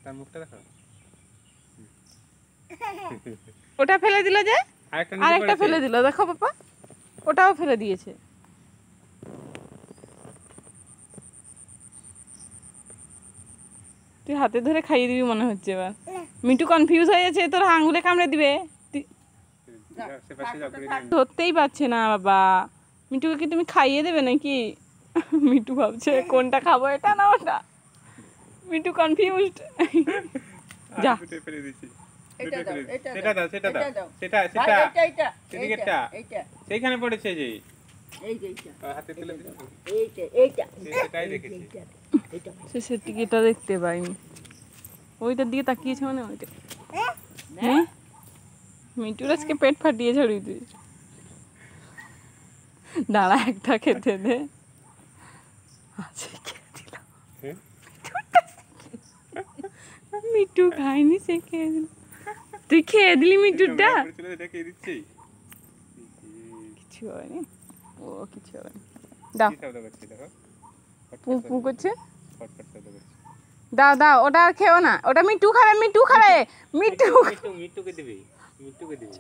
তার মুখটা দেখো। ওটা ফেলে দিল যে, আরেকটা ফেলে দিল, দেখো পাপা, ওটাও ফেলে দিয়েছে। তুই হাতে ধরে খাইয়ে দিবি মনে হচ্ছে এবার। মিঠু কনফিউজ হয়ে যাচ্ছে, তোর আঙুলে কামড়ে দিবে। ধরতেই পারছে না বাবা। মিঠুকে কি তুমি খাইয়ে দেবে নাকি? মিঠু ভাবছে কোনটা খাবো, এটা না ওটা। মিঠু কনফিউজড। যা সেইখানে পড়েছে যে শেষের টিকিটটা দেখতে পাইনি, ওইটার দিকে তাকিয়েছে মানে ওইটা। হ্যাঁ, মিঠুর আজকে পেট ফাটিয়ে ছড়িয়ে তুই। দাঁড়া একটা খেতে দে। মিঠু খায়নি, সে খেয়ে দিল। তুই খেয়ে দিলি মিঠুরটা? কিছু হয়নি, ও কিছু হয়নি। দাও, পু পু করছে। দাও দাও, ওটা আর খেও না, ওটা মিঠু খাবে, মিঠু খাবে, মিঠু। মিঠুকে দিবি, মিঠুকে দিবি।